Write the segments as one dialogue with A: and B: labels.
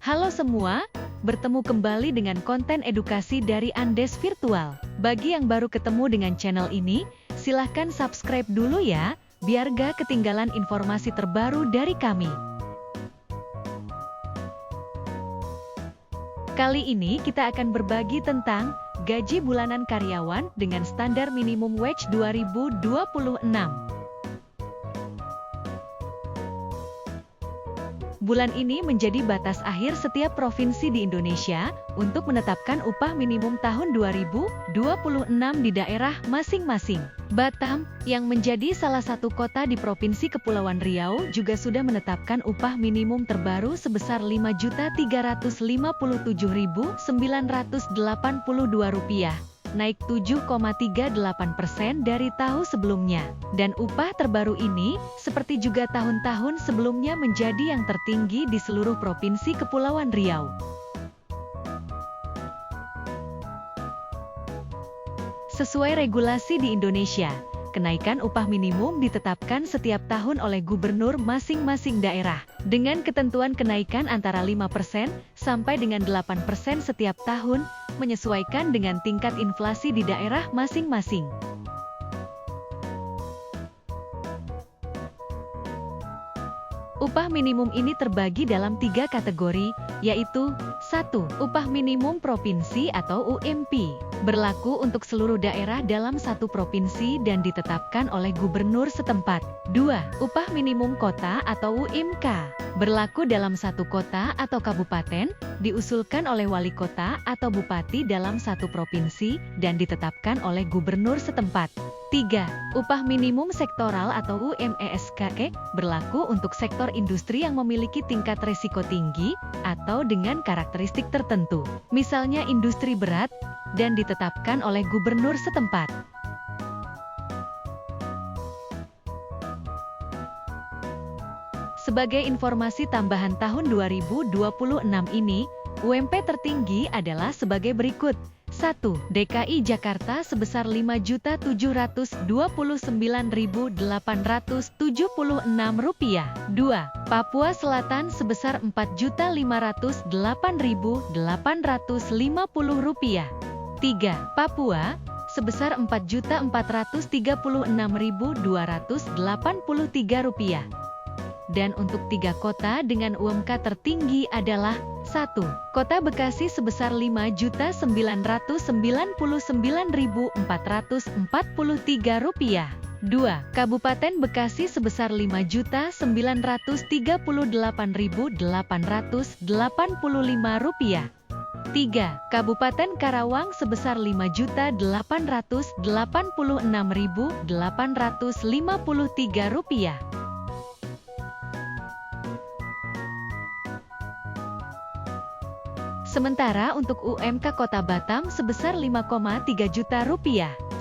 A: Halo semua, bertemu kembali dengan konten edukasi dari Andes Virtual. Bagi yang baru ketemu dengan channel ini, silahkan subscribe dulu ya, biar gak ketinggalan informasi terbaru dari kami. Kali ini kita akan berbagi tentang gaji bulanan karyawan dengan standar minimum wage 2026. Bulan ini menjadi batas akhir setiap provinsi di Indonesia untuk menetapkan upah minimum tahun 2026 di daerah masing-masing. Batam, yang menjadi salah satu kota di Provinsi Kepulauan Riau, juga sudah menetapkan upah minimum terbaru sebesar Rp5.357.982, naik 7,38% dari tahun sebelumnya. Dan upah terbaru ini, seperti juga tahun-tahun sebelumnya, menjadi yang tertinggi di seluruh Provinsi Kepulauan Riau. Sesuai regulasi di Indonesia, kenaikan upah minimum ditetapkan setiap tahun oleh gubernur masing-masing daerah, dengan ketentuan kenaikan antara 5% sampai dengan 8% setiap tahun, menyesuaikan dengan tingkat inflasi di daerah masing-masing. Upah minimum ini terbagi dalam 3 kategori, yaitu 1. Upah minimum provinsi atau UMP, berlaku untuk seluruh daerah dalam satu provinsi dan ditetapkan oleh gubernur setempat. 2. Upah minimum kota atau UMK, berlaku dalam satu kota atau kabupaten, diusulkan oleh wali kota atau bupati dalam satu provinsi, dan ditetapkan oleh gubernur setempat. 3. Upah minimum sektoral atau UMESKE, berlaku untuk sektor industri yang memiliki tingkat risiko tinggi, atau dengan karakteristik tertentu, misalnya industri berat, dan ditetapkan oleh gubernur setempat. Sebagai informasi tambahan tahun 2026 ini, UMP tertinggi adalah sebagai berikut. 1. DKI Jakarta sebesar Rp5.729.876. 2. Papua Selatan sebesar Rp4.508.850. 3. Papua sebesar Rp4.436.283. Dan untuk 3 kota dengan UMK tertinggi adalah 1. Kota Bekasi sebesar Rp5.099.443. 2. Kabupaten Bekasi sebesar Rp5.038.885. 3. Kabupaten Karawang sebesar Rp5.886.853. Sementara untuk UMK Kota Batam sebesar Rp5,3 juta.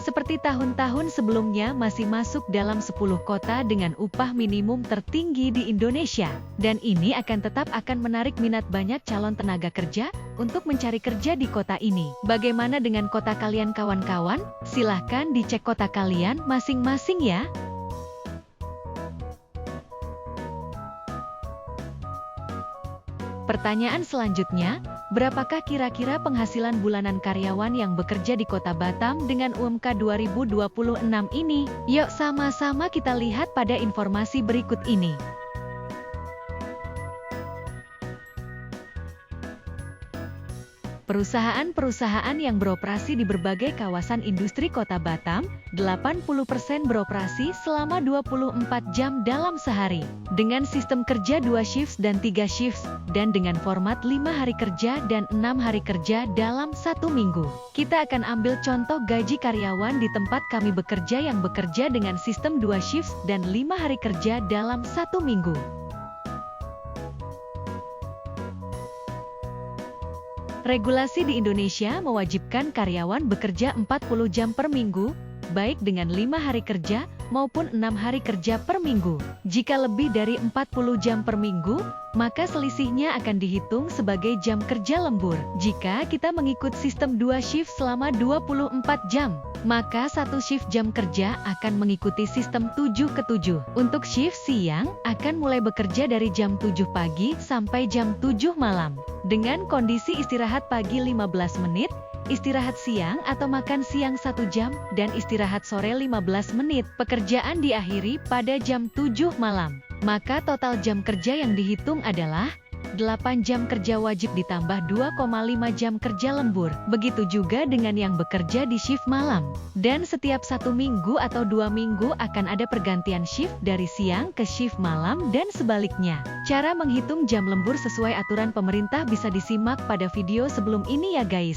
A: Seperti tahun-tahun sebelumnya masih masuk dalam 10 kota dengan upah minimum tertinggi di Indonesia. Dan ini tetap akan menarik minat banyak calon tenaga kerja untuk mencari kerja di kota ini. Bagaimana dengan kota kalian kawan-kawan? Silahkan dicek kota kalian masing-masing ya. Pertanyaan selanjutnya, berapakah kira-kira penghasilan bulanan karyawan yang bekerja di Kota Batam dengan UMK 2026 ini? Yuk sama-sama kita lihat pada informasi berikut ini. Perusahaan-perusahaan yang beroperasi di berbagai kawasan industri Kota Batam, 80% beroperasi selama 24 jam dalam sehari, dengan sistem kerja 2 shifts dan 3 shifts, dan dengan format 5 hari kerja dan 6 hari kerja dalam 1 minggu. Kita akan ambil contoh gaji karyawan di tempat kami bekerja yang bekerja dengan sistem 2 shifts dan 5 hari kerja dalam 1 minggu. Regulasi di Indonesia mewajibkan karyawan bekerja 40 jam per minggu, baik dengan 5 hari kerja maupun 6 hari kerja per minggu. Jika lebih dari 40 jam per minggu, maka selisihnya akan dihitung sebagai jam kerja lembur. Jika kita mengikut sistem 2 shift selama 24 jam, maka 1 shift jam kerja akan mengikuti sistem 7/7. Untuk shift siang, akan mulai bekerja dari jam 7 pagi sampai jam 7 malam. Dengan kondisi istirahat pagi 15 menit, istirahat siang atau makan siang 1 jam, dan istirahat sore 15 menit. Pekerjaan diakhiri pada jam 7 malam. Maka total jam kerja yang dihitung adalah 8 jam kerja wajib ditambah 2,5 jam kerja lembur. Begitu juga dengan yang bekerja di shift malam. Dan setiap 1 minggu atau 2 minggu akan ada pergantian shift dari siang ke shift malam dan sebaliknya. Cara menghitung jam lembur sesuai aturan pemerintah bisa disimak pada video sebelum ini ya guys.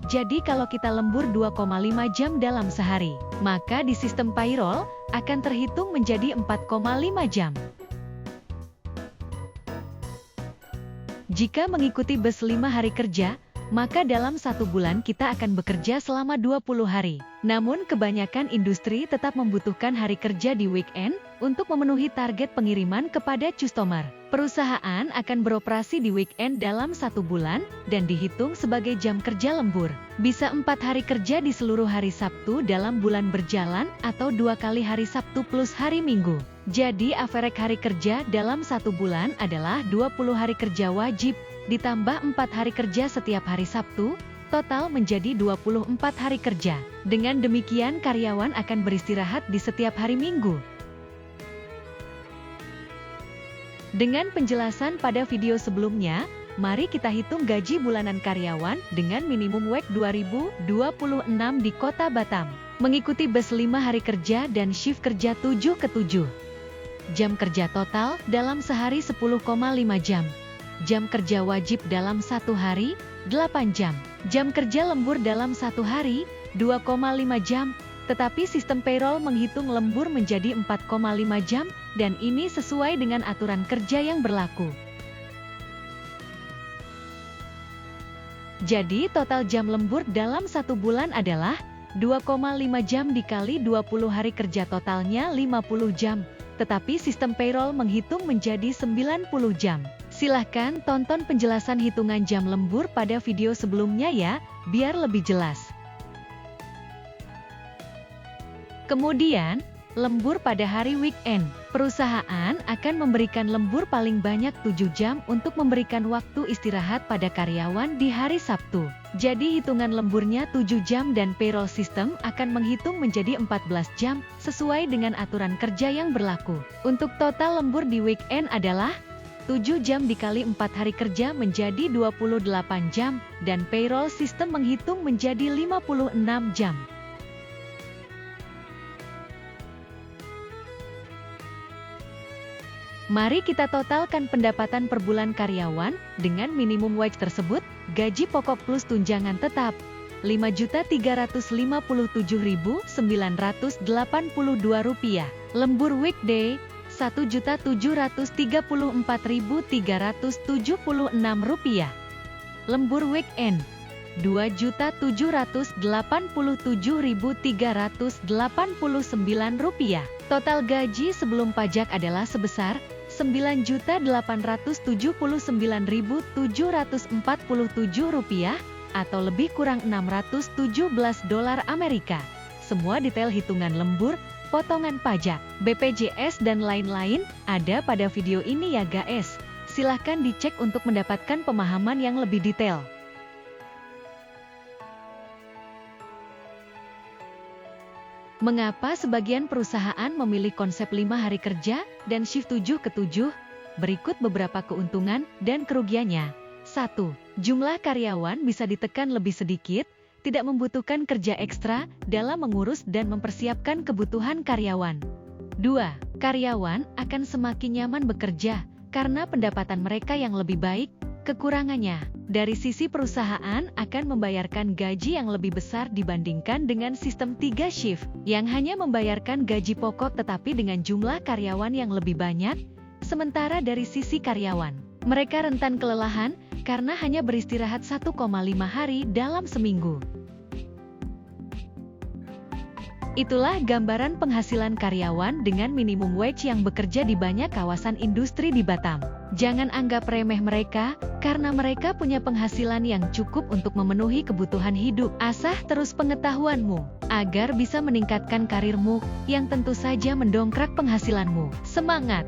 A: Jadi kalau kita lembur 2,5 jam dalam sehari, maka di sistem payroll akan terhitung menjadi 4,5 jam. Jika mengikuti bus 5 hari kerja, maka dalam 1 bulan kita akan bekerja selama 20 hari. Namun kebanyakan industri tetap membutuhkan hari kerja di weekend untuk memenuhi target pengiriman kepada customer. Perusahaan akan beroperasi di weekend dalam 1 bulan dan dihitung sebagai jam kerja lembur. Bisa 4 hari kerja di seluruh hari Sabtu dalam bulan berjalan atau 2 kali hari Sabtu plus hari Minggu. Jadi average hari kerja dalam 1 bulan adalah 20 hari kerja wajib, ditambah 4 hari kerja setiap hari Sabtu, total menjadi 24 hari kerja. Dengan demikian karyawan akan beristirahat di setiap hari Minggu. Dengan penjelasan pada video sebelumnya, mari kita hitung gaji bulanan karyawan dengan minimum wage 2026 di Kota Batam. Mengikuti bus 5 hari kerja dan shift kerja 7/7. Jam kerja total dalam sehari 10,5 jam. Jam kerja wajib dalam 1 hari, 8 jam. Jam kerja lembur dalam 1 hari, 2,5 jam. Tetapi sistem payroll menghitung lembur menjadi 4,5 jam, dan ini sesuai dengan aturan kerja yang berlaku. Jadi total jam lembur dalam 1 bulan adalah 2,5 jam dikali 20 hari kerja totalnya 50 jam. Tetapi sistem payroll menghitung menjadi 90 jam. Silahkan tonton penjelasan hitungan jam lembur pada video sebelumnya ya, biar lebih jelas. Kemudian, lembur pada hari weekend. Perusahaan akan memberikan lembur paling banyak 7 jam untuk memberikan waktu istirahat pada karyawan di hari Sabtu. Jadi hitungan lemburnya 7 jam dan payroll system akan menghitung menjadi 14 jam, sesuai dengan aturan kerja yang berlaku. Untuk total lembur di weekend adalah 7 jam dikali 4 hari kerja menjadi 28 jam, dan payroll system menghitung menjadi 56 jam. Mari kita totalkan pendapatan per bulan karyawan dengan minimum wage tersebut, gaji pokok plus tunjangan tetap, Rp5.037.982. Lembur weekday, Rp1.734.376. Lembur weekend, Rp2.787.389. Total gaji sebelum pajak adalah sebesar Rp9.879.747 atau lebih kurang $617 Amerika. Semua detail hitungan lembur, potongan pajak, BPJS dan lain-lain ada pada video ini ya guys. Silahkan dicek untuk mendapatkan pemahaman yang lebih detail. Mengapa sebagian perusahaan memilih konsep 5 hari kerja dan shift 7/7? Berikut beberapa keuntungan dan kerugiannya. 1. Jumlah karyawan bisa ditekan lebih sedikit, tidak membutuhkan kerja ekstra dalam mengurus dan mempersiapkan kebutuhan karyawan. 2. Karyawan akan semakin nyaman bekerja karena pendapatan mereka yang lebih baik. Kekurangannya, dari sisi perusahaan akan membayarkan gaji yang lebih besar dibandingkan dengan sistem 3 shift, yang hanya membayarkan gaji pokok tetapi dengan jumlah karyawan yang lebih banyak. Sementara dari sisi karyawan, mereka rentan kelelahan karena hanya beristirahat 1,5 hari dalam seminggu. Itulah gambaran penghasilan karyawan dengan minimum wage yang bekerja di banyak kawasan industri di Batam. Jangan anggap remeh mereka, karena mereka punya penghasilan yang cukup untuk memenuhi kebutuhan hidup. Asah terus pengetahuanmu, agar bisa meningkatkan karirmu, yang tentu saja mendongkrak penghasilanmu. Semangat!